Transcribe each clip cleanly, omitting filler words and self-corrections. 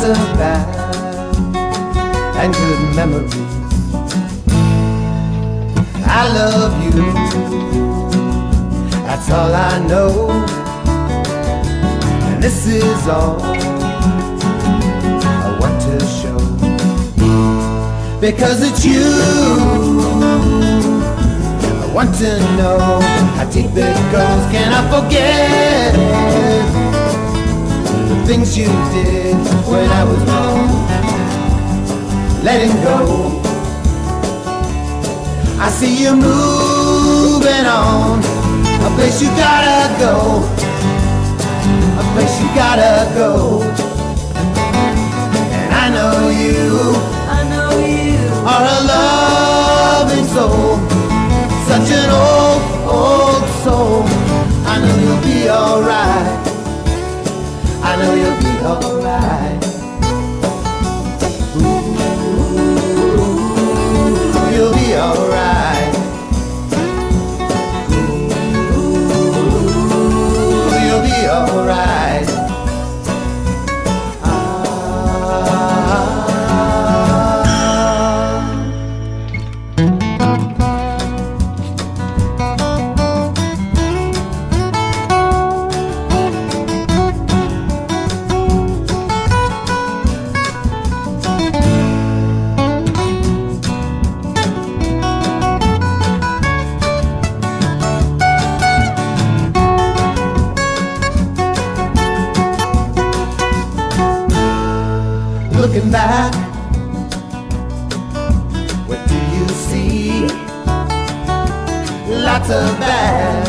lots of bad and good memories. I love you, that's all I know, and this is all I want to show, because it's you I want to know how deep it goes. Can I forget the things you did when I was wrong? Letting go, I see you moving on, a place you gotta go, a place you gotta go. And I know you are a loving soul, such an old, old soul. I know you'll be alright, I know you'll be alright. You'll be alright. You'll be alright. Looking back, what do you see? Lots of bad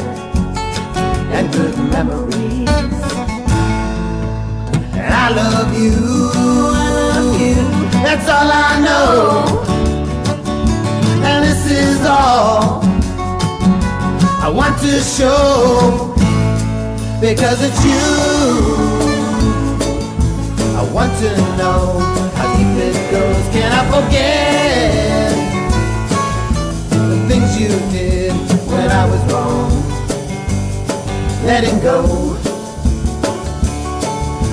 and good memories. And I love you, that's all I know, and this is all I want to show, because it's you I want to know how deep it goes. Can I forget the things you did when I was wrong? Letting go,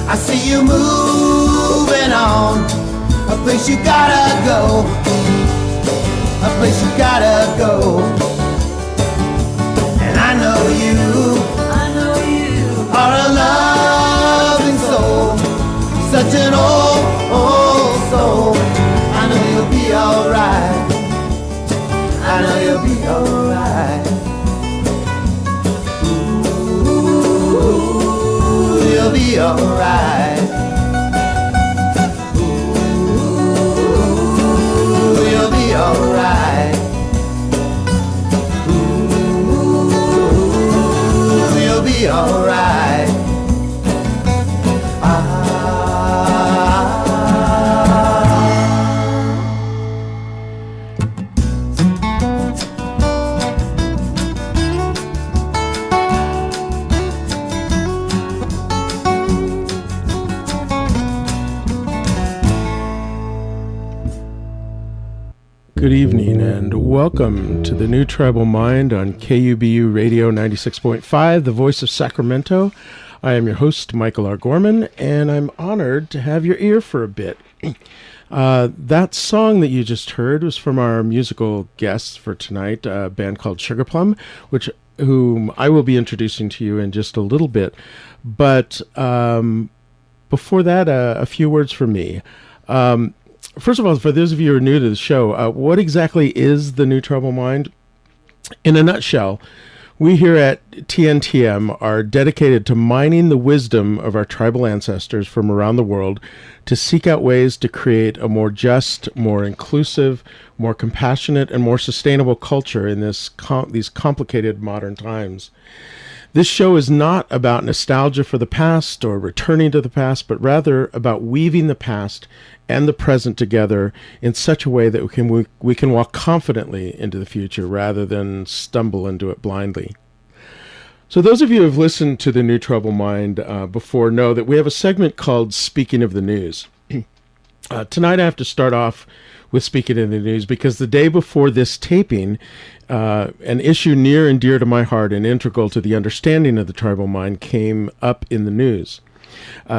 I see you moving on, a place you gotta go, a place you gotta go. And I know you are a loving soul, such an old, old soul. I know you'll be alright, I know you'll be alright. Ooh, you'll be alright. Ooh, you'll be alright. Ooh, you'll be alright. Good evening and welcome to the New Tribal Mind on KUBU Radio 96.5, the voice of Sacramento. I am your host, Michael R. Gorman, and I'm honored to have your ear for a bit. That song that you just heard was from our musical guests for tonight, a band called Sugarplum, whom I will be introducing to you in just a little bit. But before that, a few words from me. First of all, for those of you who are new to the show, what exactly is the New Tribal Mind? In a nutshell, we here at TNTM are dedicated to mining the wisdom of our tribal ancestors from around the world to seek out ways to create a more just, more inclusive, more compassionate, and more sustainable culture in these complicated modern times. This show is not about nostalgia for the past or returning to the past, but rather about weaving the past and the present together in such a way that we can walk confidently into the future rather than stumble into it blindly. So those of you who have listened to the New Tribal Mind before know that we have a segment called Speaking of the News. Tonight I have to start off with Speaking of the News because the day before this taping, an issue near and dear to my heart and integral to the understanding of the tribal mind came up in the news.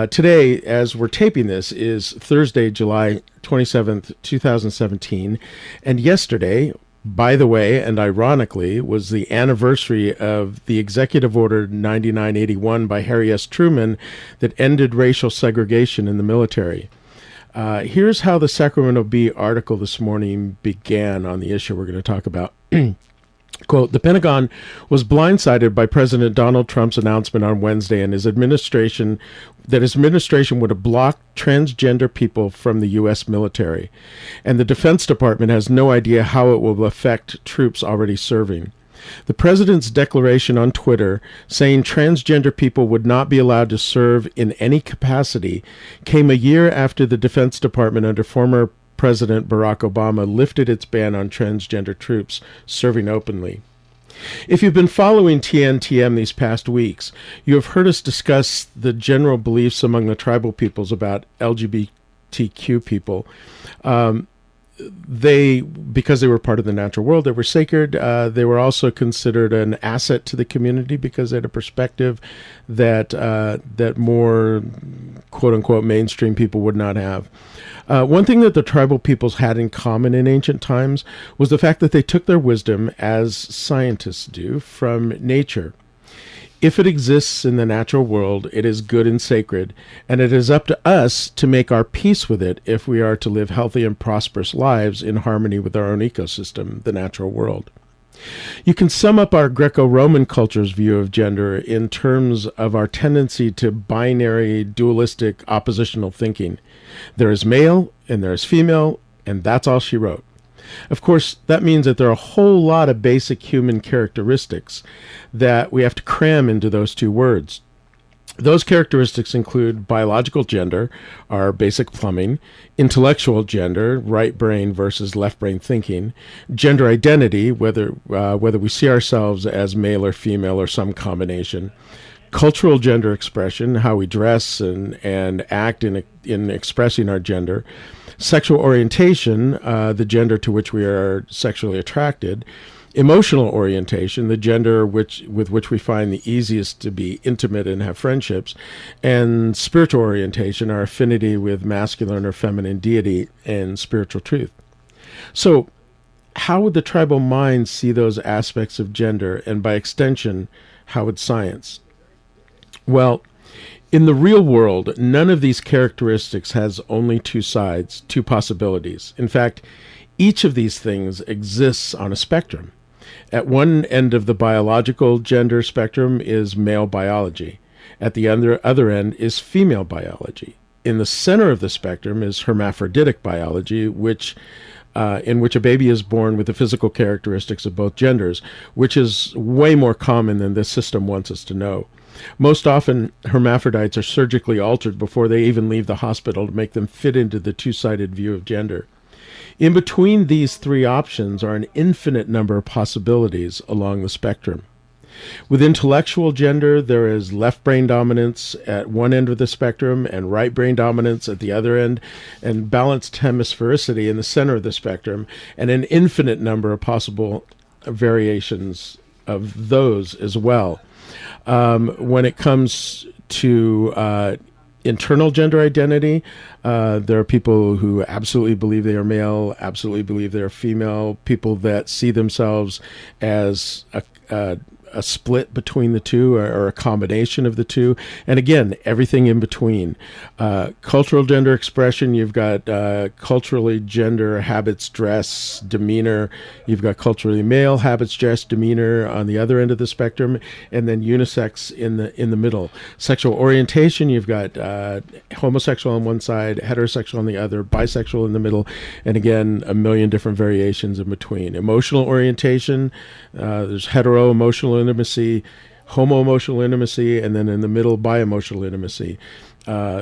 Today, as we're taping this, is Thursday, July 27th, 2017. And yesterday, by the way, and ironically, was the anniversary of the Executive Order 9981 by Harry S. Truman that ended racial segregation in the military. Here's how the Sacramento Bee article this morning began on the issue we're going to talk about. Quote, the Pentagon was blindsided by President Donald Trump's announcement on Wednesday and his administration would have blocked transgender people from the U.S. military. And the Defense Department has no idea how it will affect troops already serving. The president's declaration on Twitter saying transgender people would not be allowed to serve in any capacity came a year after the Defense Department under former President Barack Obama lifted its ban on transgender troops serving openly. If you've been following TNTM these past weeks, you have heard us discuss the general beliefs among the tribal peoples about LGBTQ people. Because they were part of the natural world, they were sacred. They were also considered an asset to the community because they had a perspective that more quote unquote mainstream people would not have. One thing that the tribal peoples had in common in ancient times was the fact that they took their wisdom, as scientists do, from nature. If it exists in the natural world, it is good and sacred, and it is up to us to make our peace with it if we are to live healthy and prosperous lives in harmony with our own ecosystem, the natural world. You can sum up our Greco-Roman culture's view of gender in terms of our tendency to binary, dualistic, oppositional thinking. There is male and there is female, and that's all she wrote. Of course, that means that there are a whole lot of basic human characteristics that we have to cram into those two words. Those characteristics include biological gender, our basic plumbing, intellectual gender, right brain versus left brain thinking, gender identity, whether we see ourselves as male or female or some combination, cultural gender expression, how we dress and act in expressing our gender, sexual orientation, the gender to which we are sexually attracted, emotional orientation, the gender with which we find the easiest to be intimate and have friendships, and spiritual orientation, our affinity with masculine or feminine deity and spiritual truth. So, how would the tribal mind see those aspects of gender, and by extension, how would science? Well, in the real world, none of these characteristics has only two sides, two possibilities. In fact, each of these things exists on a spectrum. At one end of the biological gender spectrum is male biology. At the other end is female biology. In the center of the spectrum is hermaphroditic biology, in which a baby is born with the physical characteristics of both genders, which is way more common than this system wants us to know. Most often, hermaphrodites are surgically altered before they even leave the hospital to make them fit into the two-sided view of gender. In between these three options are an infinite number of possibilities along the spectrum. With intellectual gender, there is left brain dominance at one end of the spectrum and right brain dominance at the other end, and balanced hemisphericity in the center of the spectrum, and an infinite number of possible variations of those as well. When it comes to internal gender identity, there are people who absolutely believe they are male, absolutely believe they are female, people that see themselves as a split between the two or a combination of the two, and again, everything in between. Cultural gender expression, you've got culturally gender habits, dress, demeanor. You've got culturally male habits, dress, demeanor on the other end of the spectrum, and then unisex in the middle. Sexual orientation, you've got homosexual on one side, heterosexual on the other, bisexual in the middle, and again, a million different variations in between. Emotional orientation, there's hetero-emotional intimacy, homo-emotional intimacy, and then in the middle, bi-emotional intimacy.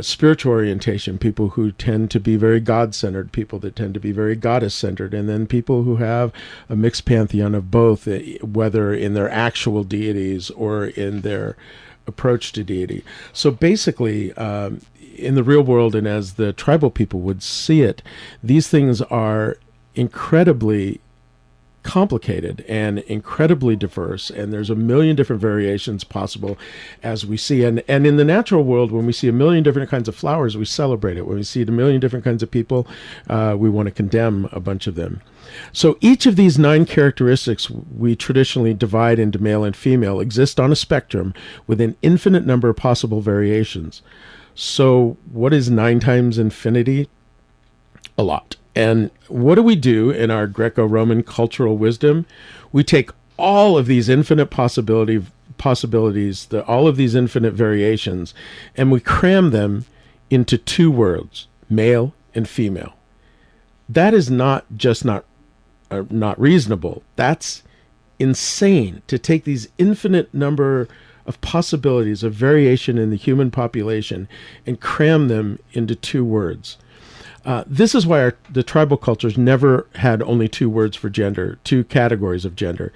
Spiritual orientation, people who tend to be very God-centered, people that tend to be very goddess-centered, and then people who have a mixed pantheon of both, whether in their actual deities or in their approach to deity. So basically, in the real world, and as the tribal people would see it, these things are incredibly complicated and incredibly diverse, and there's a million different variations possible as we see. And in the natural world, when we see a million different kinds of flowers, we celebrate it. When we see a million different kinds of people, we want to condemn a bunch of them. So each of these 9 characteristics we traditionally divide into male and female exist on a spectrum with an infinite number of possible variations. So what is 9 times infinity? A lot. And what do we do in our Greco-Roman cultural wisdom? We take all of these infinite possibilities, all of these infinite variations, and we cram them into 2 words, male and female. That is not just not reasonable. That's insane to take these infinite number of possibilities of variation in the human population and cram them into 2 words. This is why the tribal cultures never had only 2 words for gender, 2 categories of gender.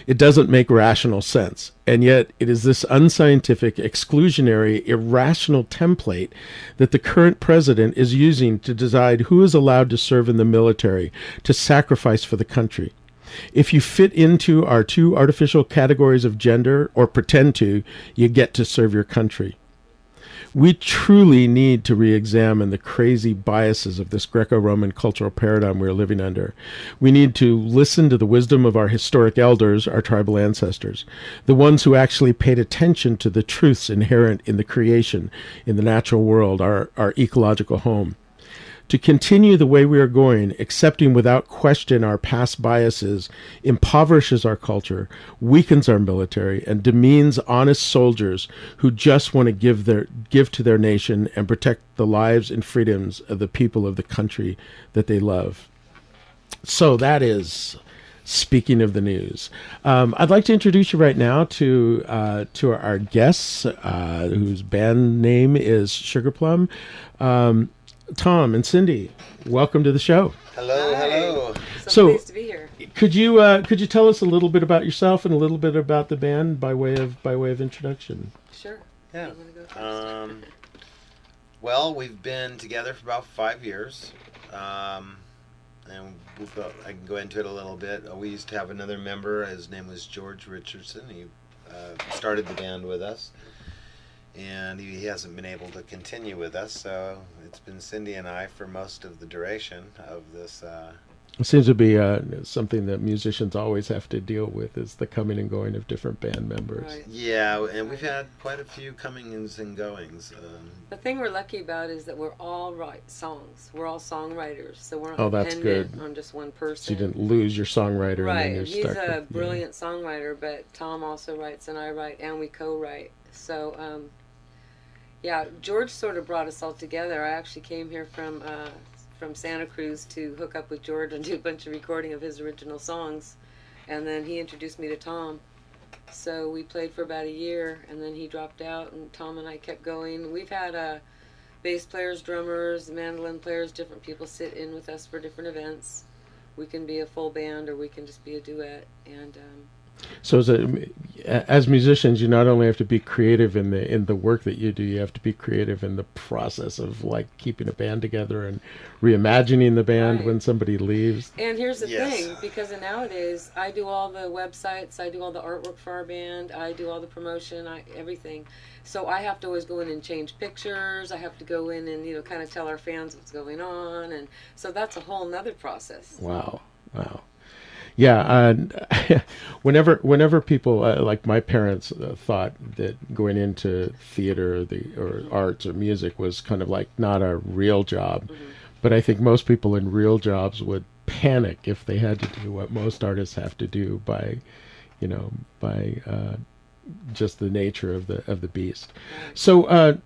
It doesn't make rational sense. And yet it is this unscientific, exclusionary, irrational template that the current president is using to decide who is allowed to serve in the military, to sacrifice for the country. If you fit into our 2 artificial categories of gender, or pretend to, you get to serve your country. We truly need to re-examine the crazy biases of this Greco-Roman cultural paradigm we're living under. We need to listen to the wisdom of our historic elders, our tribal ancestors, the ones who actually paid attention to the truths inherent in the creation, in the natural world, our ecological home. To continue the way we are going, accepting without question our past biases, impoverishes our culture, weakens our military, and demeans honest soldiers who just want to give to their nation and protect the lives and freedoms of the people of the country that they love. So that is speaking of the news. I'd like to introduce you right now to our guests, whose band name is Sugarplum. Tom and Cindy, welcome to the show. Hello, hello. So pleased to be here. Could you tell us a little bit about yourself and a little bit about the band by way of introduction? Sure. Yeah. You wanna go first? Well, we've been together for about 5 years, and I can go into it a little bit. We used to have another member. His name was George Richardson. He started the band with us. And he hasn't been able to continue with us, so it's been Cindy and I for most of the duration of this. It seems to be something that musicians always have to deal with, is the coming and going of different band members. Right. Yeah, and we've had quite a few comings and goings. The thing we're lucky about is that we're all write songs. We're all songwriters, so we're Oh, not that's dependent good. on just one person. So you didn't lose your songwriter, Right. and then you're He's stuck a with, brilliant songwriter, but Tom also writes and I write and we co-write. So, yeah, George sort of brought us all together. I actually came here from Santa Cruz to hook up with George and do a bunch of recording of his original songs, and then he introduced me to Tom. So we played for about a year, and then he dropped out, and Tom and I kept going. We've had bass players, drummers, mandolin players, different people sit in with us for different events. We can be a full band, or we can just be a duet, and So as musicians, you not only have to be creative in the work that you do, you have to be creative in the process of like keeping a band together and reimagining the band Right. when somebody leaves. And here's the Yes. thing, because nowadays I do all the websites, I do all the artwork for our band, I do all the promotion, everything. So I have to always go in and change pictures. I have to go in and kind of tell our fans what's going on, and so that's a whole nother process. Wow. Yeah, whenever people like my parents thought that going into theater or arts or music was kind of like not a real job, but I think most people in real jobs would panic if they had to do what most artists have to do by just the nature of the beast. So,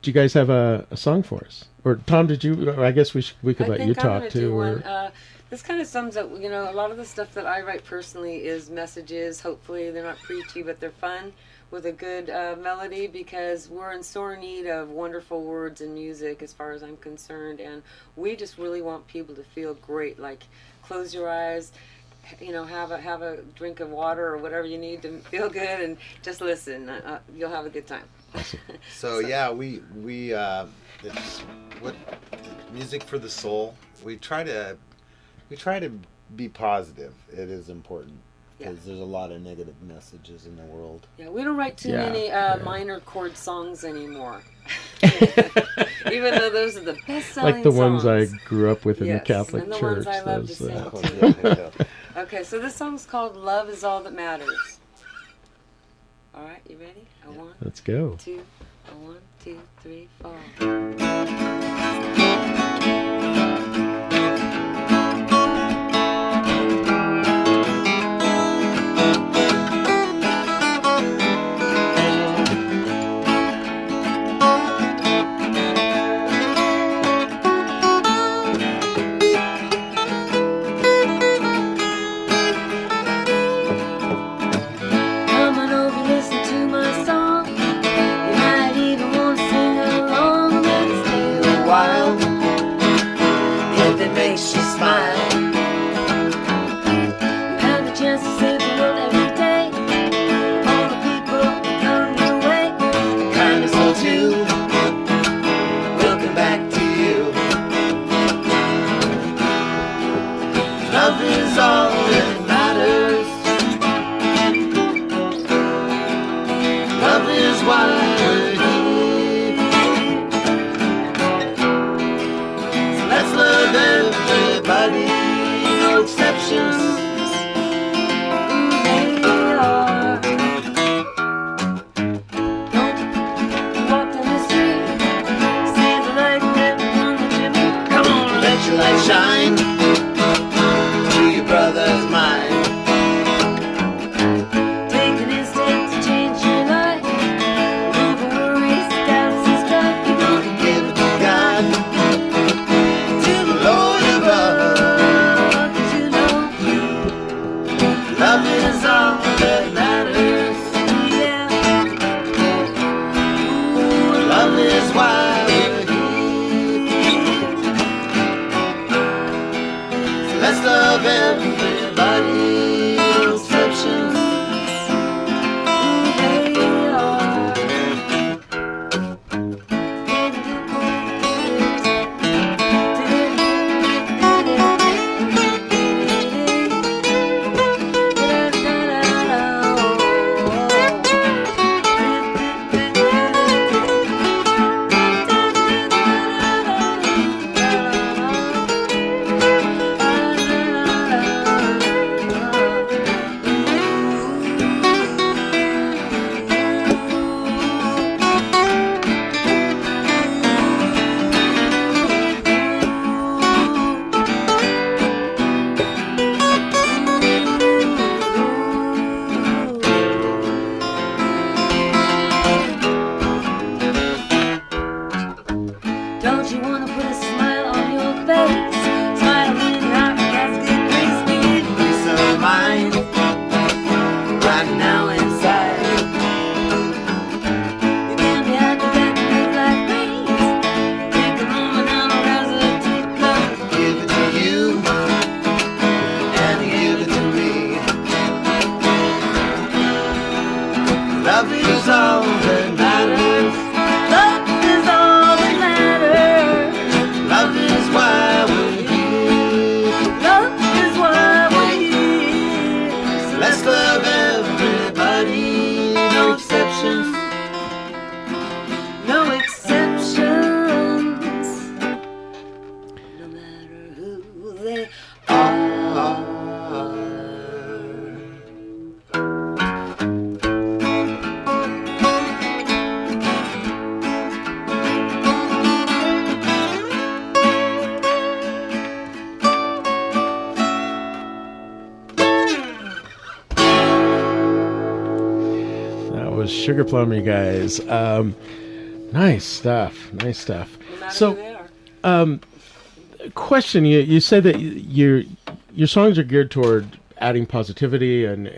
do you guys have a song for us? Or Tom, did you? Or I guess we could let you talk too. Or this kind of sums up, a lot of the stuff that I write personally is messages. Hopefully they're not preachy, but they're fun with a good melody, because we're in sore need of wonderful words and music as far as I'm concerned, and we just really want people to feel great. Like, close your eyes, have a drink of water or whatever you need to feel good, and just listen. You'll have a good time. So yeah, we it's what music for the soul. We try to be positive. It is important Yeah. because there's a lot of negative messages in the world. Yeah, we don't write too Yeah, many yeah. minor chord songs anymore. Even though those are the best-selling Like the ones I songs. grew up with in the Yes, Catholic and the Church. ones I love to those, sing. Oh, yeah, yeah. Okay, so this song's called Love Is All That Matters. All right, you ready? A one, Let's go. two, a 1, 2, 3, 4. Come on over, listen to my song. You might even want to sing along. Maybe stay a while if it makes you smile. You have the chance to save the world every day. All the people that come your way, kindness will too. Will come back to you. Love is all that matters. Love is why we're here. So let's love everybody, no exceptions. Who they are. Don't walk down the street, see the light lit on the chimney. Come on, let your light shine to your brother's mind. Take an instant to change your life. Remove the worries, doubts, and strife. You're gonna give it to God, to the Lord above. 'Cause you know love is all that matters. Yeah. Ooh, love is why we're here. So let's love everybody, no exceptions. Who they are. Don't you wanna put a smile on your face? Smile in your heart, that's good grace. We need peace of mind right now inside. You can be happy that good life brings. Take a moment and arouse a teacup. Give it to you and give it to me. Love is all that matters. Love is all that matters. Love is why we're here. Love is why we're here. So let's love everybody, no exceptions. No exceptions. No matter who they are. That was Sugarplum, you guys. Nice stuff. Nice stuff. No matter So, who they are. question: you said that your songs are geared toward adding positivity and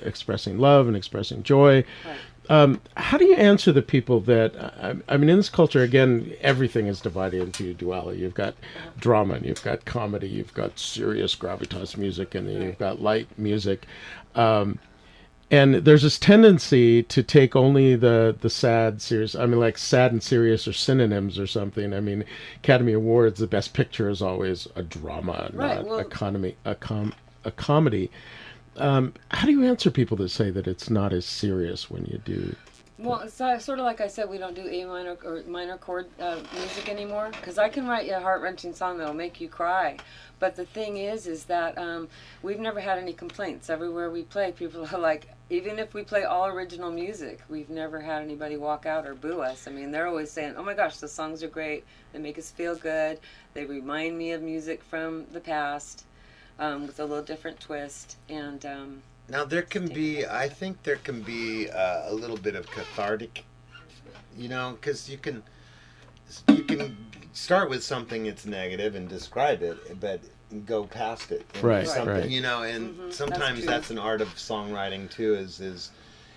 expressing love and expressing joy. Right. How do you answer the people that I mean, in this culture, again, everything is divided into duality. You've got drama, and you've got comedy, you've got serious gravitas music, and then you've got light music. And there's this tendency to take only the sad serious. I mean, like sad and serious are synonyms or something. I mean, Academy Awards, the best picture is always a drama, Right, not well- a comedy. How do you answer people that say that it's not as serious when you do? Well, it's sort of like I said, we don't do A minor or minor chord music anymore, because I can write you a heart-wrenching song that'll make you cry. But the thing is that we've never had any complaints. Everywhere we play, people are like, even if we play all original music, we've never had anybody walk out or boo us. I mean, they're always saying, oh my gosh, the songs are great. They make us feel good. They remind me of music from the past with a little different twist. And Now there can be, I think there can be a little bit of cathartic, because you can start with something that's negative and describe it, but go past it. Right, something, right. And sometimes true. that's an art of songwriting too. Is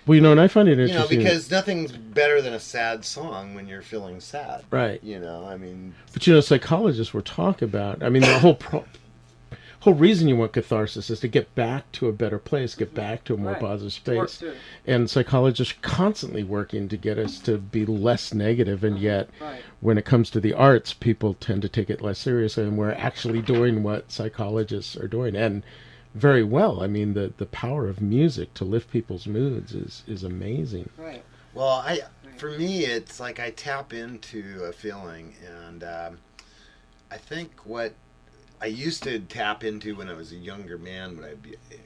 Well, and I find it interesting because nothing's better than a sad song when you're feeling sad. Right. I mean, But psychologists were talking about. I mean, the whole reason you want catharsis is to get back to a better place, get back to a more Right. positive To work space. through. And psychologists are constantly working to get us to be less negative, and yet Right. when it comes to the arts, people tend to take it less seriously, and we're actually doing what psychologists are doing, and very well. I mean, the power of music to lift people's moods is amazing. Right. well, for me, it's like I tap into a feeling, and I think what I used to tap into when I was a younger man,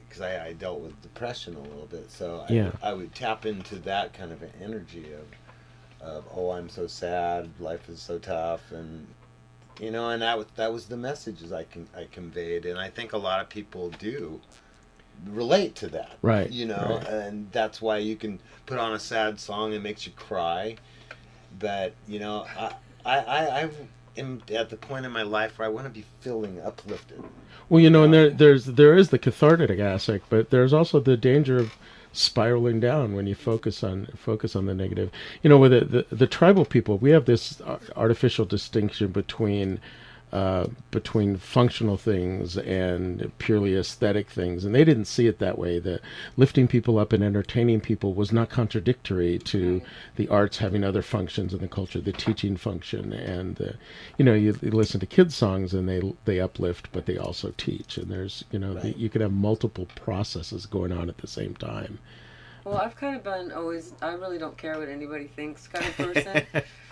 because I dealt with depression a little bit, so Yeah. I would tap into that kind of an energy of oh, I'm so sad, life is so tough, and and that was the messages I conveyed, and I think a lot of people do relate to that, Right, right. and that's why you can put on a sad song and it makes you cry, but I am at the point in my life where I want to be feeling uplifted. Well, and there is the cathartic aspect, but there's also the danger of spiraling down when you focus on the negative. With the tribal people, we have this artificial distinction between functional things and purely aesthetic things, and they didn't see it that way. That lifting people up and entertaining people was not contradictory to the arts having other functions in the culture, the teaching function, and you listen to kids songs and they uplift, but they also teach, and there's Right. you can have multiple processes going on at the same time. Well, I've kind of been always, I really don't care what anybody thinks kind of person.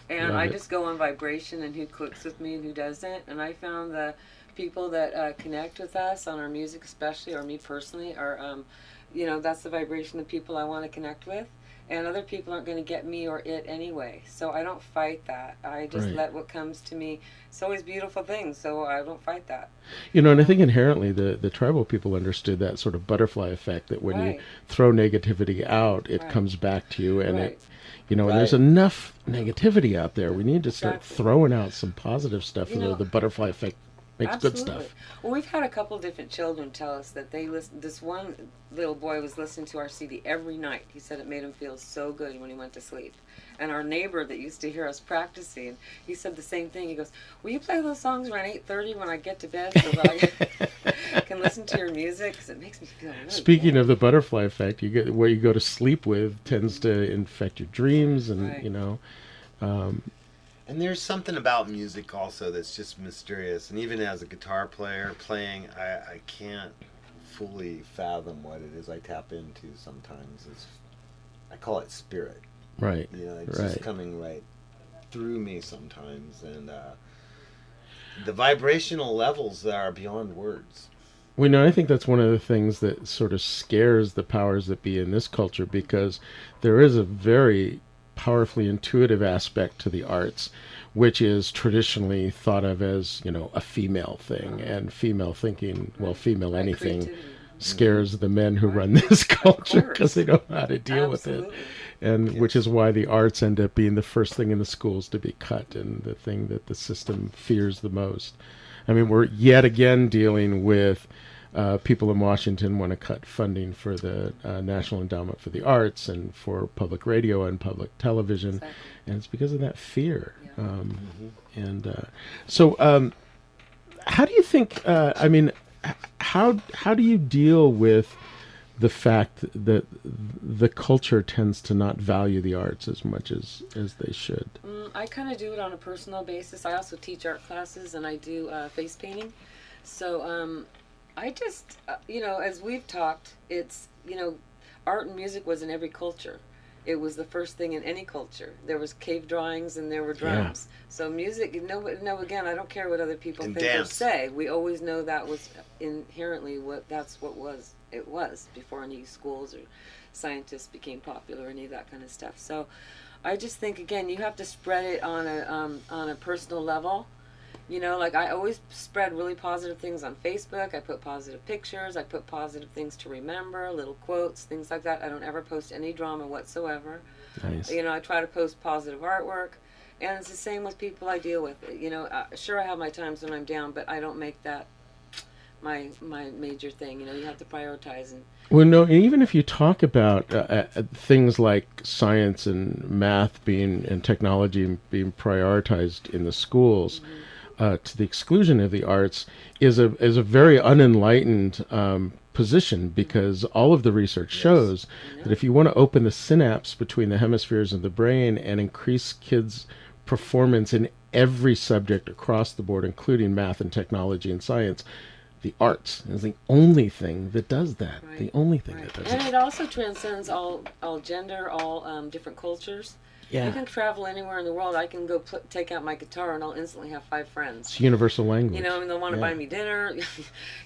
And Love I it. just go on vibration and who clicks with me and who doesn't. And I found the people that connect with us on our music, especially, or me personally, are, that's the vibration of people I want to connect with. And other people aren't going to get me or it anyway. So I don't fight that. I just Right. let what comes to me. It's always beautiful things, so I don't fight that. And I think inherently the tribal people understood that sort of butterfly effect, that when you Right. throw negativity out, it Right. comes back to you, and Right. and there's Right. enough negativity out there. We need to start Exactly. throwing out some positive stuff, You know, the butterfly effect makes good Absolutely. stuff. Well, we've had a couple different children tell us that they listen. This one little boy was listening to our CD every night. He said it made him feel so good when he went to sleep. And our neighbor that used to hear us practicing, he said the same thing. He goes, "Will you play those songs around 8:30 when I get to bed so that I can listen to your music? Because it makes me feel really Speaking good." of the butterfly effect, you get what you go to sleep with tends to infect your dreams, and Right. And there's something about music also that's just mysterious. And even as a guitar player playing, I can't fully fathom what it is I tap into sometimes. I call it spirit. right, It's right. just coming right through me sometimes. And the vibrational levels that are beyond words. I think that's one of the things that sort of scares the powers that be in this culture, because there is a very powerfully intuitive aspect to the arts, which is traditionally thought of as, a female thing, and female thinking, female Right, anything, creativity. scares the men who run this culture, course. because they don't know how to deal with it. Absolutely. And which is why the arts end up being the first thing in the schools to be cut, and the thing that the system fears the most. I mean, we're yet again dealing with people in Washington want to cut funding for the National Endowment for the Arts and for public radio and public television, Exactly. and it's because of that fear. Yeah. And so, how do you think? How do you deal with the fact that the culture tends to not value the arts as much as they should? I kind of do it on a personal basis. I also teach art classes and I do face painting. So I just, as we've talked, it's, art and music was in every culture. It was the first thing in any culture. There was cave drawings and there were drums. Yeah. So music, again, I don't care what other people think or say. We always know that was inherently it was before any schools or scientists became popular or any of that kind of stuff. So I just think, again, you have to spread it on a personal level. Like I always spread really positive things on Facebook. I put positive pictures. I put positive things to remember, little quotes, things like that. I don't ever post any drama whatsoever. Nice. I try to post positive artwork. And it's the same with people I deal with. Sure, I have my times when I'm down, but I don't make that my major thing. You have to prioritize. Well, no, even if you talk about things like science and math and technology being prioritized in the schools, to the exclusion of the arts, is a very unenlightened position, because all of the research shows that if you want to open the synapse between the hemispheres of the brain and increase kids' performance in every subject across the board, including math and technology and science, the arts is the only thing that does that. Right. The only thing that does and that. And it also transcends all gender, all different cultures. Yeah. You can travel anywhere in the world. I can go take out my guitar and I'll instantly have 5 friends. It's universal language. And they'll want to buy me dinner,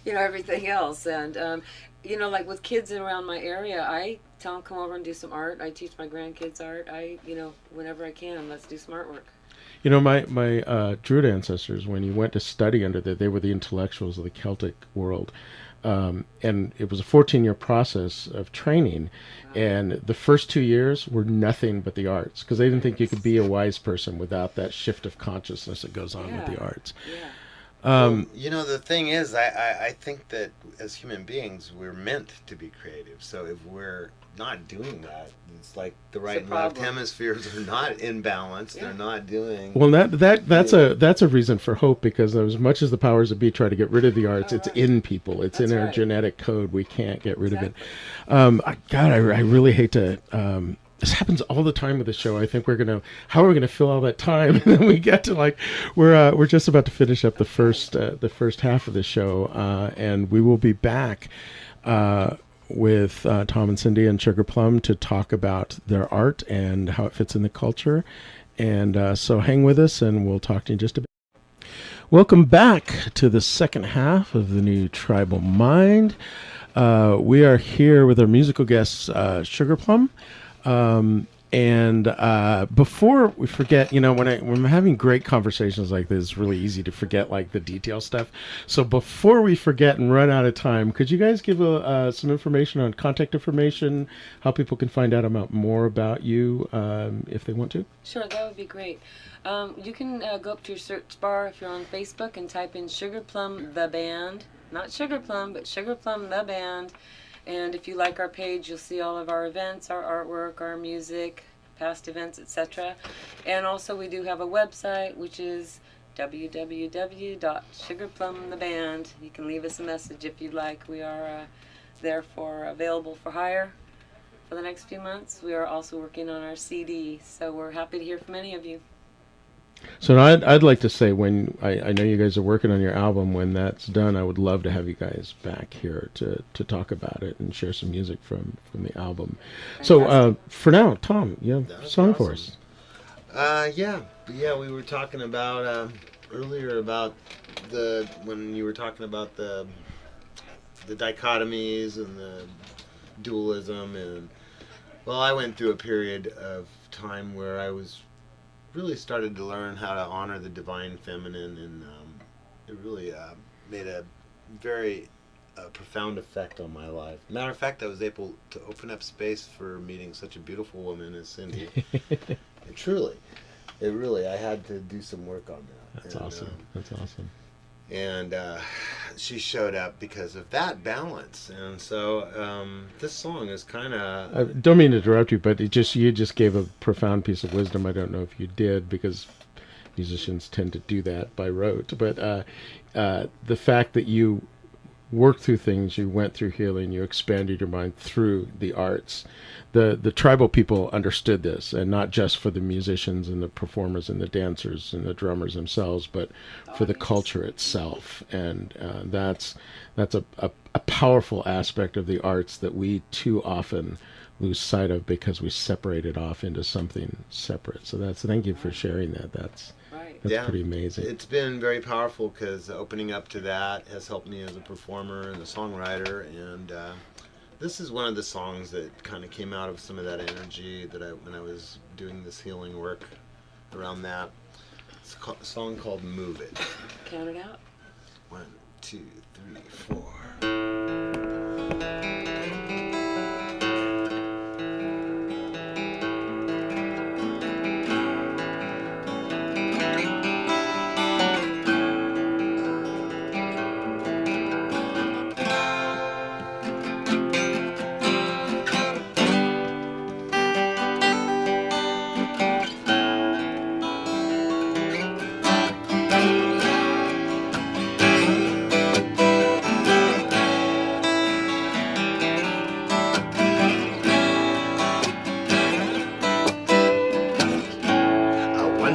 everything else. And, like with kids around my area, I tell them, come over and do some art. I teach my grandkids art. Whenever I can, let's do some artwork. My Druid ancestors, when you went to study under there, they were the intellectuals of the Celtic world. And it was a 14-year process of training. Wow. And the first 2 years were nothing but the arts, because they didn't think you could be a wise person without that shift of consciousness that goes on with the arts. Yeah. The thing is, I think that as human beings, we're meant to be creative. So if we're not doing that, it's like the right and left hemispheres are not in balance. Yeah. They're not doing. Well, that's a reason for hope, because as much as the powers that be try to get rid of the arts, it's in people. It's in our genetic code. We can't get rid of it. I really hate to. This happens all the time with the show. I think how are we gonna fill all that time? And then we get to we're just about to finish up the first half of the show, and we will be back with Tom and Cindy and sugarplum to talk about their art and how it fits in the culture. And so hang with us, and we'll talk to you in just a bit. Welcome back to the second half of the new Tribal Mind. We are here with our musical guests, sugarplum. And before we forget, when I'm having great conversations like this, it's really easy to forget the detail stuff. So before we forget and run out of time, could you guys give some information on contact information, how people can find out more about you if they want to? Sure, that would be great. You can go up to your search bar if you're on Facebook and type in Sugarplum the Band, not Sugarplum, but Sugarplum the Band. And if you like our page, you'll see all of our events, our artwork, our music, past events, etc. And also we do have a website, which is www.sugarplumtheband. You can leave us a message if you'd like. We are available for hire for the next few months. We are also working on our CD, so we're happy to hear from any of you. So I'd like to say, when I know you guys are working on your album, when that's done, I would love to have you guys back here to talk about it and share some music from the album. Fantastic. So for now, Tom, you have a song for us. Yeah, we were talking about earlier about when you were talking about the dichotomies and the dualism, and I went through a period of time where I was really started to learn how to honor the divine feminine, and it really made a very profound effect on my life. Matter of fact, I was able to open up space for meeting such a beautiful woman as Cindy. It really, I had to do some work on that. That's awesome. That's awesome. And she showed up because of that balance. And so this song is kind of... I don't mean to interrupt you, but you just gave a profound piece of wisdom. I don't know if you did, because musicians tend to do that by rote. But the fact that you worked through things, you went through healing, you expanded your mind through the arts. The tribal people understood this, and not just for the musicians and the performers and the dancers and the drummers themselves, but for the culture itself. And that's a powerful aspect of the arts that we too often lose sight of because we separate it off into something separate. So thank you for sharing that. That's pretty amazing. It's been very powerful because opening up to that has helped me as a performer and a songwriter. And this is one of the songs that kind of came out of some of that energy that when I was doing this healing work around that. It's a song called Move It. Count it out. 1, 2, 3, 4.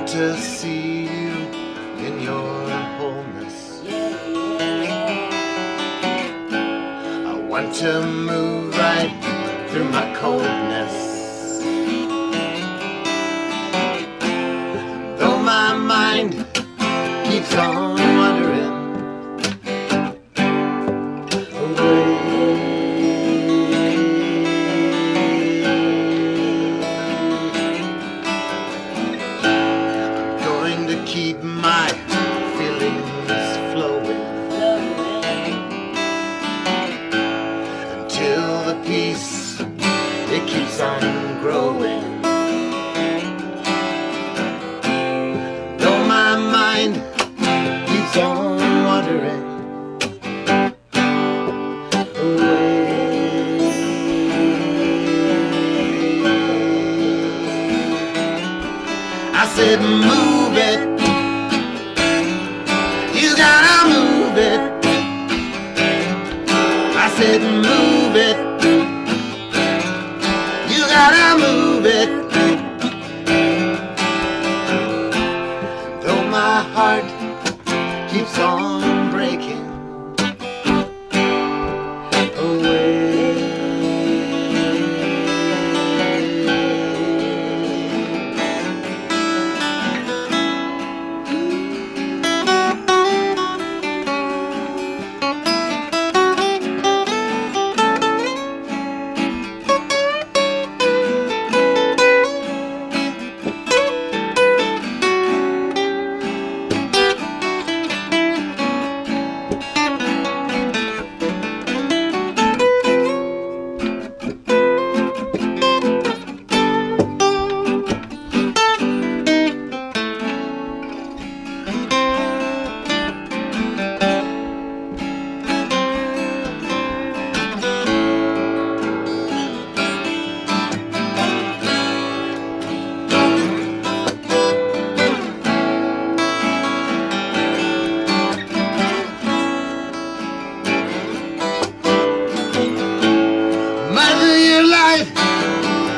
To see you in your wholeness. I want to move right through my coldness. Though my mind keeps on wandering away. Keep my feelings flowing until the peace, it keeps on growing. Though my mind keeps on wandering away. I said move it. You gotta move it. I said move it. You gotta move it. Though my heart keeps on breaking away.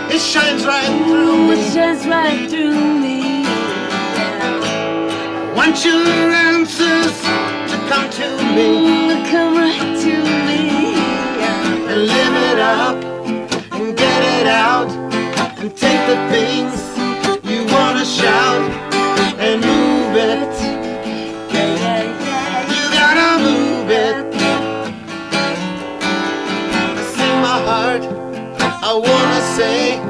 It shines right through me. It shines right through me. I want your answers to come to me. Come right to me. And live it up and get it out. And take the things you want to shout and move it. You gotta move it. I sing my heart. I wanna say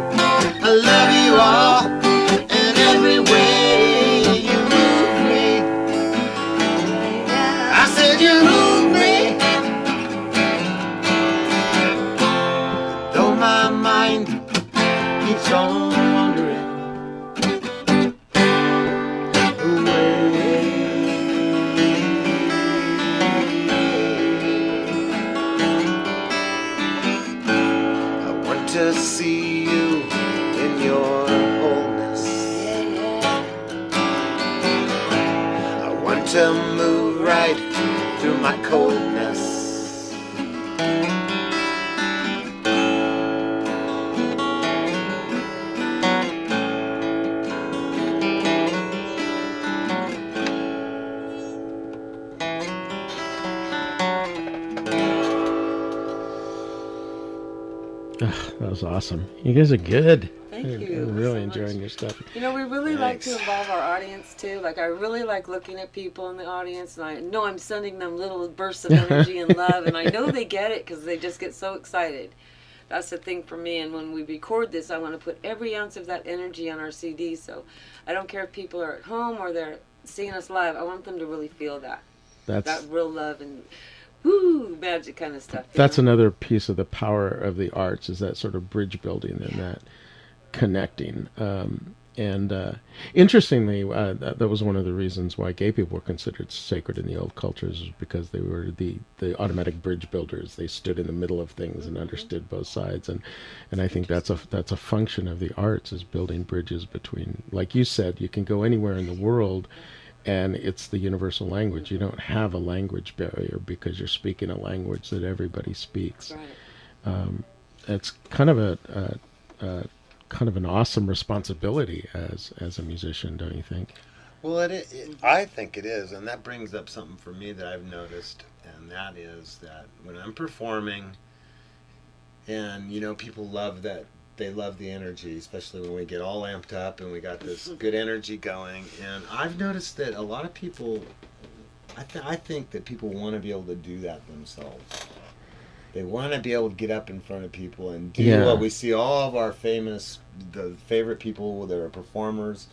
I love you all, and every way you move me. I said you move me. Though my mind keeps on wandering away. I want to see you in your wholeness. I want to move right through my coldness. That was awesome. You guys are good. Thank I'm you really so enjoying much. your stuff. You know, we really like to Thanks. involve our audience too. Like, I really like looking at people in the audience, and I know I'm sending them little bursts of energy and love, and I know they get it because they just get so excited. That's the thing for me. And when we record this, I want to put every ounce of that energy on our CD. So I don't care if people are at home or they're seeing us live. I want them to really feel that That's real love and woo magic kind of stuff. that's another piece of the power of the arts, is that sort of bridge building and that connecting. And interestingly, that was one of the reasons why gay people were considered sacred in the old cultures, is because they were the automatic bridge builders. They stood in the middle of things and understood both sides. And I think that's a function of the arts, is building bridges between, like you said, you can go anywhere in the world and it's the universal language. You don't have a language barrier because you're speaking a language that everybody speaks. Right. It's kind of kind of an awesome responsibility as a musician, don't you think? Well, I think it is, and that brings up something for me that I've noticed, and that is that when I'm performing, and people love that. They love the energy, especially when we get all amped up and we got this good energy going. And I've noticed that a lot of people, I think that people want to be able to do that themselves. They want to be able to get up in front of people and do what we see all of our the favorite people that are performers.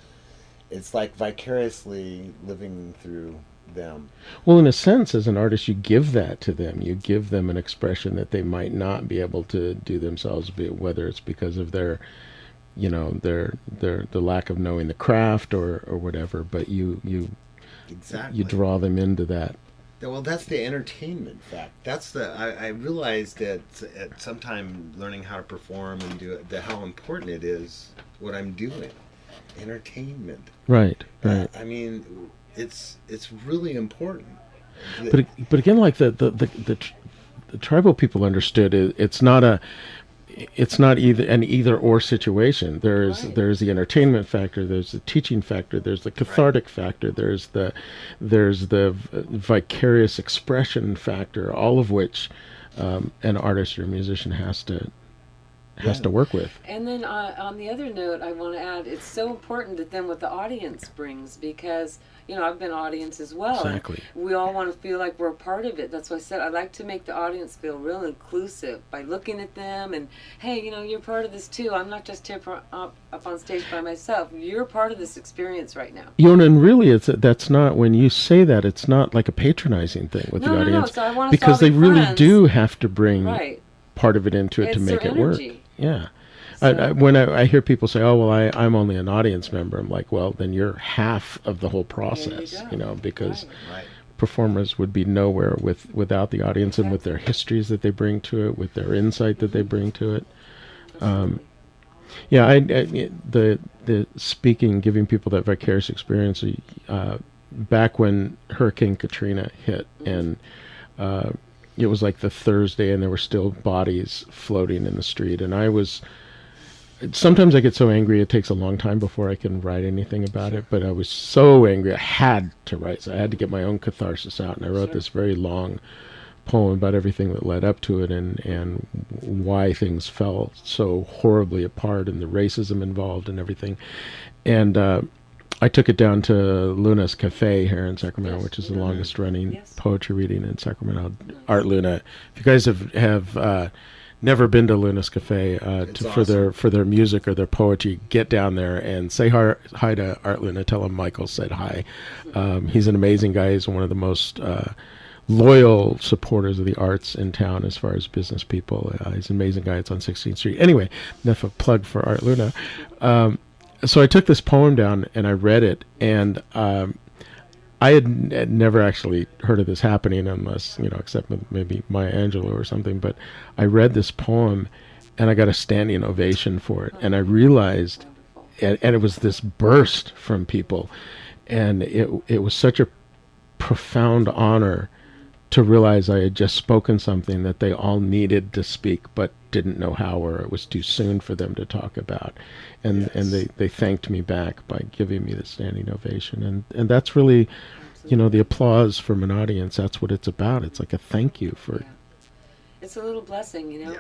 It's like vicariously living through them. Well, in a sense, as an artist, you give that to them. You give them an expression that they might not be able to do themselves, whether it's because of their the lack of knowing the craft or whatever. But you draw them into that. Well, that's the entertainment fact. That's I realized that at some time learning how to perform and do it, how important it is what I'm doing. Entertainment. Right. I mean, it's really important. But again, like the tribal people understood it, it's not either an either or situation. There's the entertainment factor, there's the teaching factor, there's the cathartic factor, there's the vicarious expression factor, all of which an artist or a musician has to work with. And then on the other note, I want to add, it's so important that then what the audience brings, because I've been audience as well. Exactly. We all want to feel like we're a part of it. That's why I said I like to make the audience feel real inclusive by looking at them and, hey, you're part of this too. I'm not just here up on stage by myself. You're part of this experience right now. And really, that's not, when you say that, it's not like a patronizing thing with the audience, so I want us because to all they be really friends. do have to bring part of it into it It's to make their it work. energy. Yeah. So, When I hear people say, "Oh, well, I'm only an audience member," I'm like, "Well, then you're half of the whole process," because Right. performers would be nowhere without the audience and with their histories that they bring to it, with their insight that they bring to it. The speaking, giving people that vicarious experience. Back when Hurricane Katrina hit, and it was like the Thursday, and there were still bodies floating in the street, and sometimes I get so angry it takes a long time before I can write anything about it, but I was so angry I had to write, so I had to get my own catharsis out, and I wrote this very long poem about everything that led up to it, and why things fell so horribly apart, and the racism involved and everything. And I took it down to Luna's Cafe here in Sacramento, which is the longest running poetry reading in Sacramento. Art Luna. If you guys have never been to Luna's Cafe for their music or their poetry, get down there and say hi to Art Luna. Tell him Michael said hi. He's an amazing guy. He's one of the most loyal supporters of the arts in town as far as business people. He's an amazing guy. It's on 16th Street. Anyway, enough of plug for Art Luna. So I took this poem down and I read it, and I had never actually heard of this happening, unless, except maybe Maya Angelou or something. But I read this poem and I got a standing ovation for it. And I realized, and it was this burst from people, and it was such a profound honor to realize I had just spoken something that they all needed to speak but didn't know how, or it was too soon for them to talk about. And they thanked me back by giving me the standing ovation. And that's really, the applause from an audience, that's what it's about. It's like a thank you for... It's a little blessing, Yeah.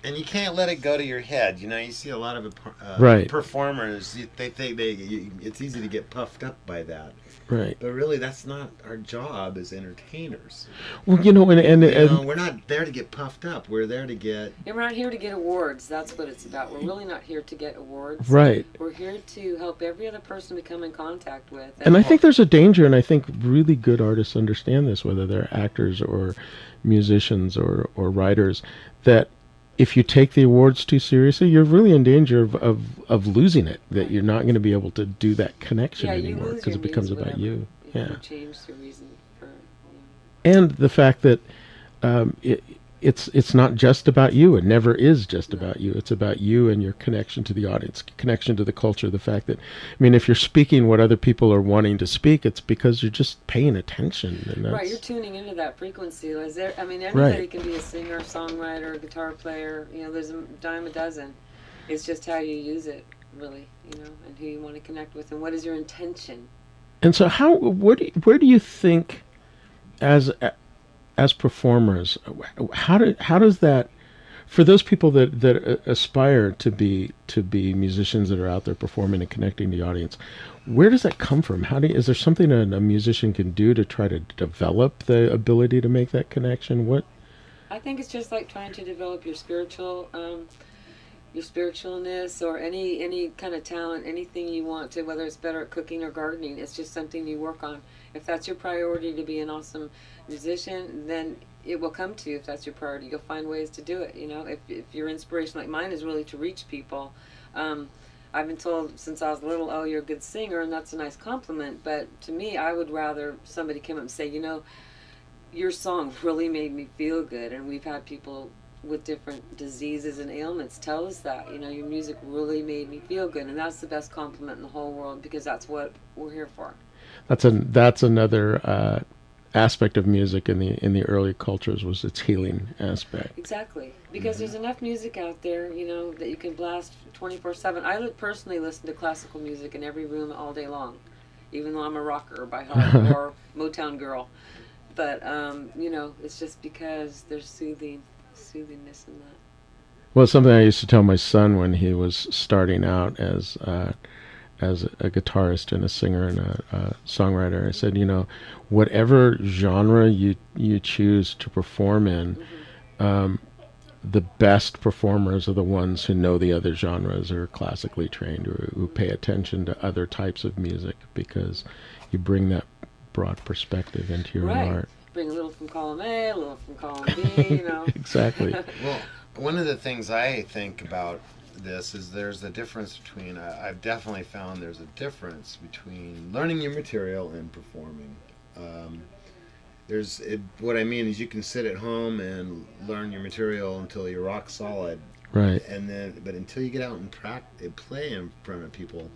And you can't let it go to your head. You know, you see a lot of Right. performers. They think it's easy to get puffed up by that. Right. But really, that's not our job as entertainers. Well, you know, and We're not there to get puffed up. We're there to get. And we're not here to get awards. That's what it's about. We're really not here to get awards. right. We're here to help every other person we come in contact with. And I think there's a danger, and I think really good artists understand this, whether they're actors or musicians or writers, that if you take the awards too seriously, you're really in danger of losing it, that you're not going to be able to do that connection yeah, you anymore lose because your it becomes means, about whatever. you. Yeah. You change the reason for. And the fact that it's not just about you. It never is just about you. It's about you and your connection to the audience, connection to the culture. The fact that, I mean, if you're speaking what other people are wanting to speak, it's because you're just paying attention. And that's, Right, you're tuning into that frequency. Anybody can be a singer, songwriter, guitar player. You know, there's a dime a dozen. It's just how you use it, really. You know, and who you want to connect with, and what is your intention. And so, where do you think, as performers, how does that, for those people that aspire to be musicians that are out there performing and connecting the audience, where does that come from? Is there something a musician can do to try to develop the ability to make that connection? What? I think it's just like trying to develop your spiritualness or any kind of talent, anything you want to, whether it's better at cooking or gardening. It's just something you work on. If that's your priority to be an awesome musician, then it will come to you. If that's your priority, you'll find ways to do it. You know, if your inspiration, like mine, is really to reach people. I've been told since I was little, oh, you're a good singer, and that's a nice compliment. But to me, I would rather somebody come up and say, you know, your song really made me feel good. And we've had people with different diseases and ailments tell us that, you know, your music really made me feel good. And that's the best compliment in the whole world, because that's what we're here for. That's another aspect of music in the early cultures, was its healing aspect. Exactly, because there's enough music out there, you know, that you can blast 24/7. I personally listen to classical music in every room all day long, even though I'm a rocker by heart or Motown girl. But you know, it's just because there's soothingness in that. Well, something I used to tell my son when he was starting out as a guitarist and a singer and a songwriter. I said, you know, whatever genre you choose to perform in, the best performers are the ones who know the other genres, or are classically trained, or who pay attention to other types of music, because you bring that broad perspective into your own art. Bring a little from column A, a little from column B, you know. Exactly. Well, one of the things I think about this is there's a difference between, I've definitely found there's a difference between learning your material and performing. What I mean is, you can sit at home and learn your material until you're rock solid, Right. but until you get out and play in front of people,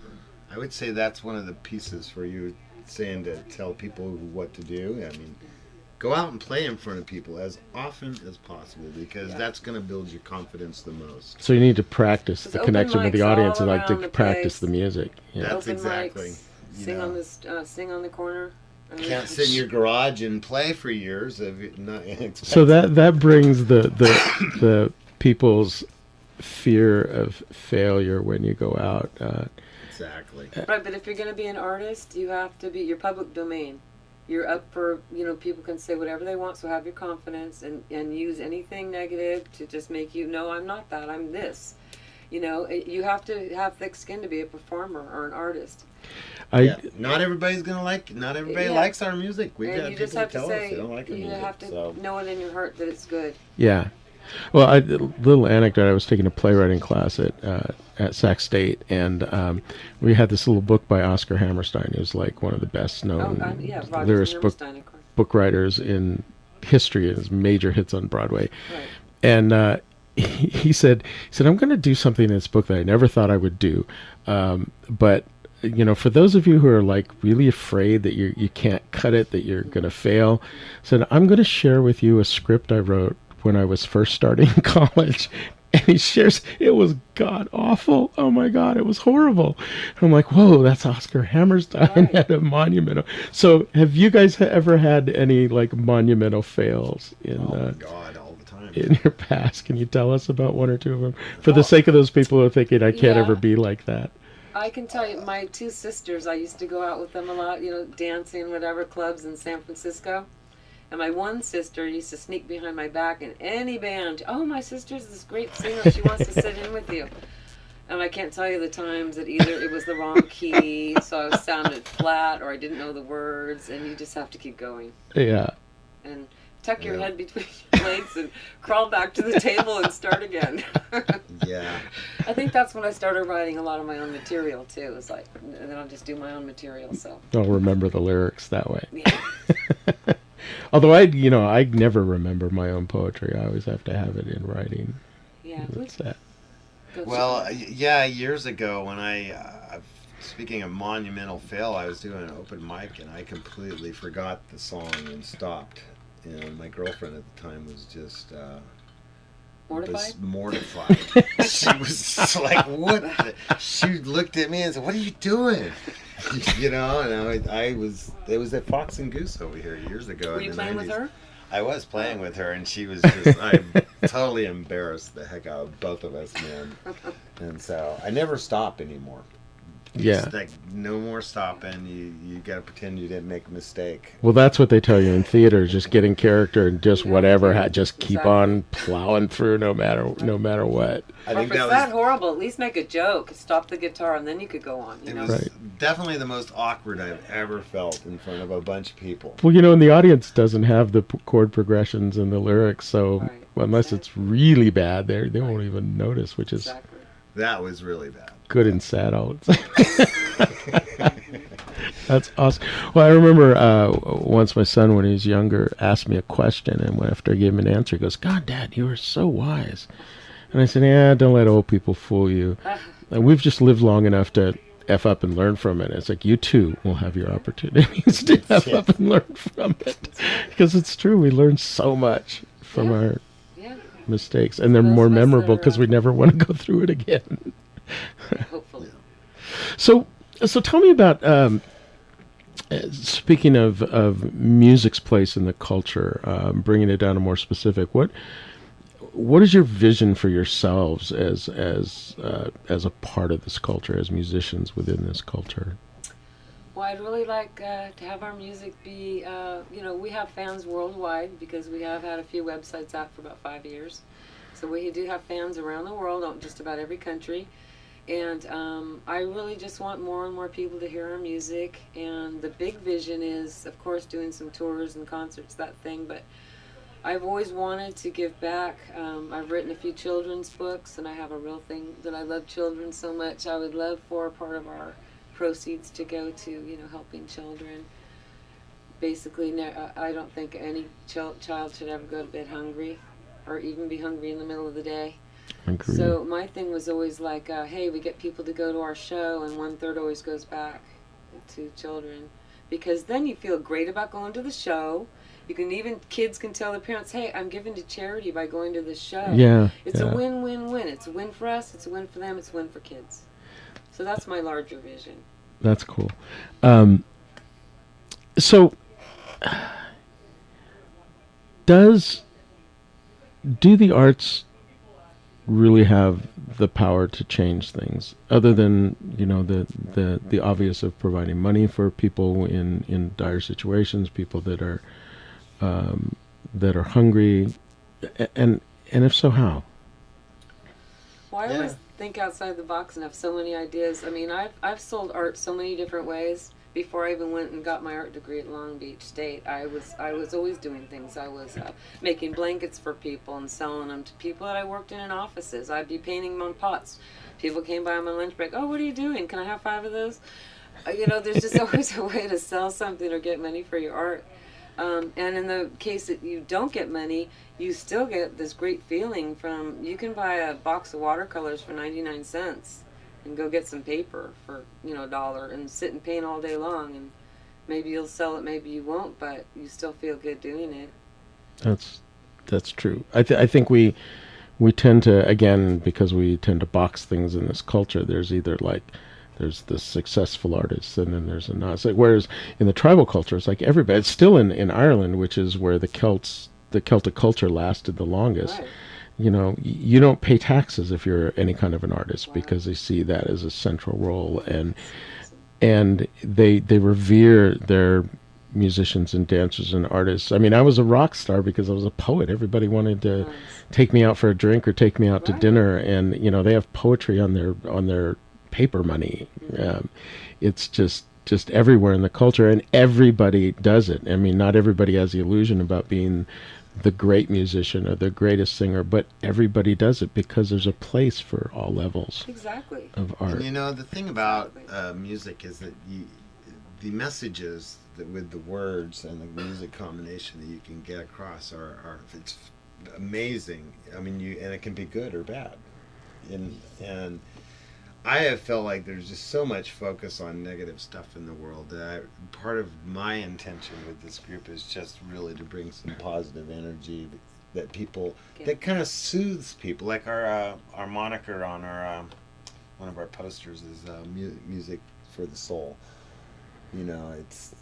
I would say that's one of the pieces for you, saying to tell people what to do. I mean, go out and play in front of people as often as possible, because that's going to build your confidence the most. So you need to practice the connection with the mics audience, all and like to around the practice place. the music. Yeah. That's Open exactly. mics, sing on the corner. I mean, Can't sit in your garage and play for years if you're not So that brings the people's fear of failure when you go out. Exactly. Right, but if you're going to be an artist, you have to be your public domain. You're up for, you know, people can say whatever they want, so have your confidence and use anything negative to just make you, no, I'm not that, I'm this. You know, you have to have thick skin to be a performer or an artist. Not everybody's gonna like. Not everybody likes our music. We've And got you people just have tell to us say, they don't like our you music. have to So know it in your heart that it's good. Yeah. Well, a little anecdote. I was taking a playwriting class at Sac State, and we had this little book by Oscar Hammerstein, who's like one of the best known lyric book writers in history, and his major hits on Broadway. Right. And he said, I'm going to do something in this book that I never thought I would do, but you know, for those of you who are like really afraid that you can't cut it, that you're going to fail, said, I'm going to share with you a script I wrote when I was first starting college. And he shares, it was god awful. Oh my God, it was horrible. And I'm like, whoa, that's Oscar Hammerstein at a monumental. So have you guys ever had any like monumental fails in oh God, all the time. in your past. Can you tell us about one or two of them? For the sake of those people who are thinking, I can't ever be like that. I can tell you, my two sisters, I used to go out with them a lot, dancing, whatever, clubs in San Francisco. And my one sister used to sneak behind my back in any band. Oh, my sister's this great singer. She wants to sit in with you. And I can't tell you the times that either it was the wrong key, so I sounded flat, or I didn't know the words, and you just have to keep going. Yeah. And tuck your head between your legs and crawl back to the table and start again. Yeah. I think that's when I started writing a lot of my own material, too. It's like, and then I'll just do my own material, so. I'll remember the lyrics that way. Yeah. Although I never remember my own poetry. I always have to have it in writing. Yeah. That's that. Well, yeah, years ago when speaking of monumental fail, I was doing an open mic and I completely forgot the song and stopped. And my girlfriend at the time was just mortified. She was just like, "What?" She looked at me and said, "What are you doing?" And it was at Fox and Goose over here years ago. Were you playing with her? I was playing with her, and she was just, I totally embarrassed the heck out of both of us, man. And so I never stop anymore. Yeah. It's like, no more stopping. You got to pretend you didn't make a mistake. Well, that's what they tell you in theater, just get in character and just whatever, just keep on plowing through no matter what. I think if it's that horrible, at least make a joke, stop the guitar, and then you could go on. It was definitely the most awkward I've ever felt in front of a bunch of people. Well, and the audience doesn't have the chord progressions and the lyrics, so unless it's really bad, they won't even notice, which is that was really bad. Good and sad all the time. That's awesome. Well, I remember once my son, when he was younger, asked me a question, and after I gave him an answer, he goes, "God, Dad, you are so wise." And I said, "Yeah, don't let old people fool you. And we've just lived long enough to F up and learn from it." It's like, you too will have your opportunities to F up and learn from it. Because it's true, we learn so much from our mistakes, and they're more memorable because we never want to go through it again. Hopefully. So tell me about, speaking of music's place in the culture, bringing it down to more specific, what is your vision for yourselves as a part of this culture, as musicians within this culture? Well, I'd really like to have our music be, we have fans worldwide because we have had a few websites out for about 5 years. So we do have fans around the world, just about every country. And I really just want more and more people to hear our music. And the big vision is, of course, doing some tours and concerts, that thing. But I've always wanted to give back. I've written a few children's books, and I have a real thing that I love children so much. I would love for a part of our proceeds to go to, helping children. Basically, I don't think any child should ever go to bed hungry or even be hungry in the middle of the day. Agreed. So my thing was always like, hey, we get people to go to our show, and 1/3 always goes back to children. Because then you feel great about going to the show. Kids can tell their parents, hey, I'm giving to charity by going to this show. Yeah. It's a win-win-win. It's a win for us, it's a win for them, it's a win for kids. So that's my larger vision. That's cool. So, do the arts really have the power to change things, other than the obvious of providing money for people in dire situations, people that are hungry, and if so, how? Well, I always think outside the box and have so many ideas. I mean, I've sold art so many different ways. Before I even went and got my art degree at Long Beach State, I was always doing things. I was making blankets for people and selling them to people that I worked in offices. I'd be painting them on pots. People came by on my lunch break. Oh, what are you doing? Can I have 5 of those? There's just always a way to sell something or get money for your art. And in the case that you don't get money, you still get this great feeling from, you can buy a box of watercolors for 99 cents and go get some paper for, $1 and sit and paint all day long, and maybe you'll sell it, maybe you won't, but you still feel good doing it. That's true. I think we tend to, again, because we tend to box things in this culture, there's either there's the successful artists, and then there's a not. It's like, whereas in the tribal culture, it's like everybody. It's still in Ireland, which is where the Celts the Celtic culture lasted the longest. Right. You know, you don't pay taxes if you're any kind of an artist Wow. because they see that as a central role, and they revere their musicians and dancers and artists. I mean, I was a rock star because I was a poet. Everybody wanted to Nice. take me out for a drink or take me out to Right. dinner, and you know, they have poetry on their paper money. It's just everywhere in the culture, and everybody does it. I mean, not everybody has the illusion about being the great musician or the greatest singer, but everybody does it because there's a place for all levels Exactly. of art. And you know, the thing about music is that the messages that with the words and the music combination that you can get across are it's amazing. I mean, and it can be good or bad. And I have felt like there's just so much focus on negative stuff in the world that part of my intention with this group is just really to bring some positive energy that people, that kind of soothes people. Like our moniker on our one of our posters is music for the soul. You know, it's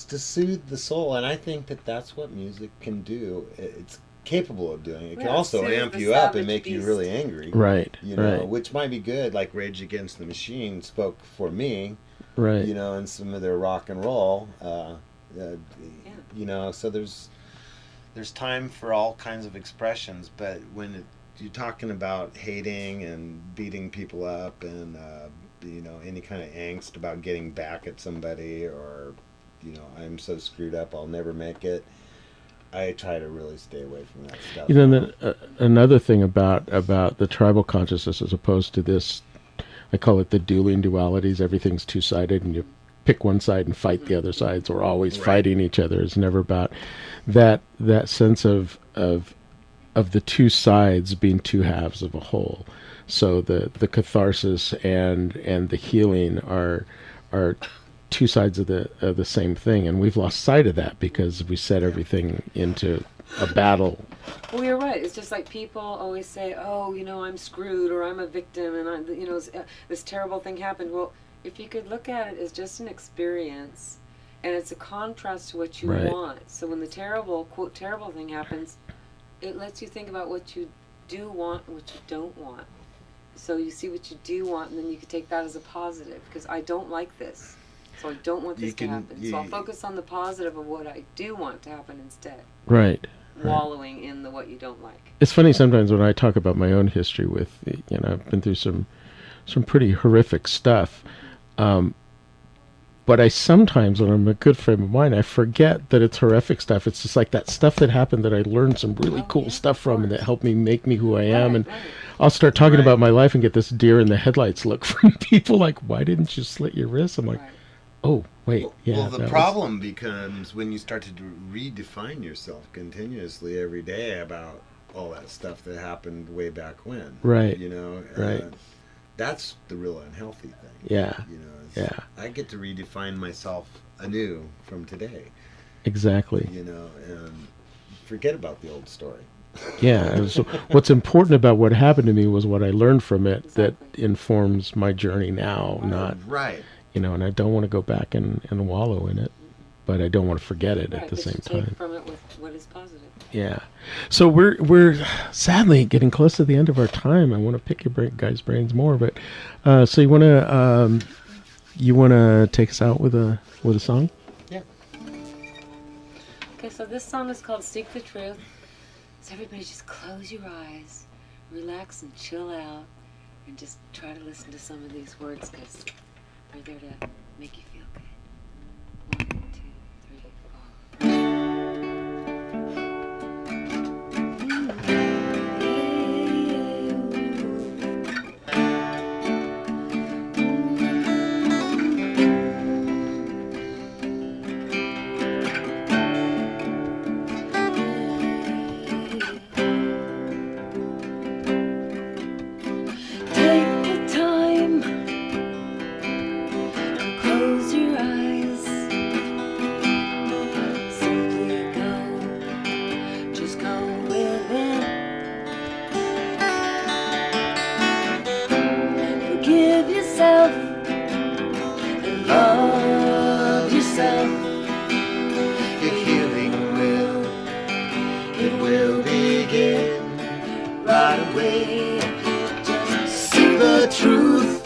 to soothe the soul, and I think that that's what music can do. It's capable of doing. It can also soothe amp the you up and savage make you beast. really angry. Right, You know, right, which might be good. Like Rage Against the Machine spoke for me. right. You know, and some of their rock and roll. You know, so there's time for all kinds of expressions, but when you're talking about hating and beating people up and you know, any kind of angst about getting back at somebody, or you know, I'm so screwed up I'll never make it, I try to really stay away from that stuff. You know, another thing about the tribal consciousness as opposed to this, I call it the dueling dualities. Everything's two-sided, and you pick one side and fight the other side. So we're always fighting each other. It's never about that sense of the two sides being two halves of a whole. So the catharsis and the healing are two sides of the same thing, and we've lost sight of that because we set everything into a battle. Well, you're right. It's just like people always say, "Oh, you know, I'm screwed," or "I'm a victim," and you know, this terrible thing happened. Well, if you could look at it as just an experience, and it's a contrast to what you want. So when the terrible, quote, terrible thing happens, it lets you think about what you do want and what you don't want. So you see what you do want, and then you can take that as a positive, because I don't like this. So I don't want this to happen. So I'll focus on the positive of what I do want to happen instead. Right. Wallowing in the what you don't like. It's funny sometimes when I talk about my own history with, you know, I've been through some pretty horrific stuff. But I sometimes, when I'm in a good frame of mind, I forget that it's horrific stuff. It's just like that stuff that happened that I learned some really cool stuff from, and that helped me make me who I am. And I'll start talking about my life and get this deer in the headlights look from people like, why didn't you slit your wrist? I'm like, oh, wait, yeah. Well, the problem becomes when you start to redefine yourself continuously every day about all that stuff that happened way back when. Right. You know? Right. That's the real unhealthy thing. Yeah. You know, Yeah. I get to redefine myself anew from today. Exactly. You know, and forget about the old story. Yeah. And so what's important about what happened to me was what I learned from it that informs my journey now, not, you know, and I don't want to go back and wallow in it, but I don't want to forget it at the same time. Take from it with what is positive. Yeah. So we're sadly getting close to the end of our time. I want to pick your guys' brains more, but so you want to take us out with a song? Yeah. Okay, so this song is called "Seek the Truth." So everybody just close your eyes, relax and chill out, and just try to listen to some of these words, because they're there to make you feel good. 1, 2, 3, 4. Take the time and close way. Just seek the truth.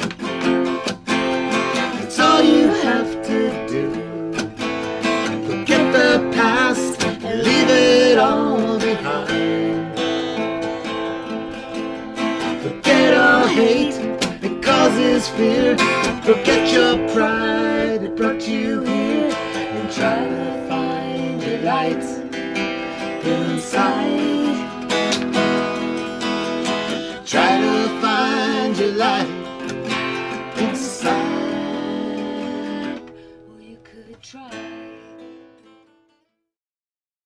That's all you have to do. Forget the past and leave it all behind. Forget all hate that causes fear. Forget your pride that brought you here. And try to find your light.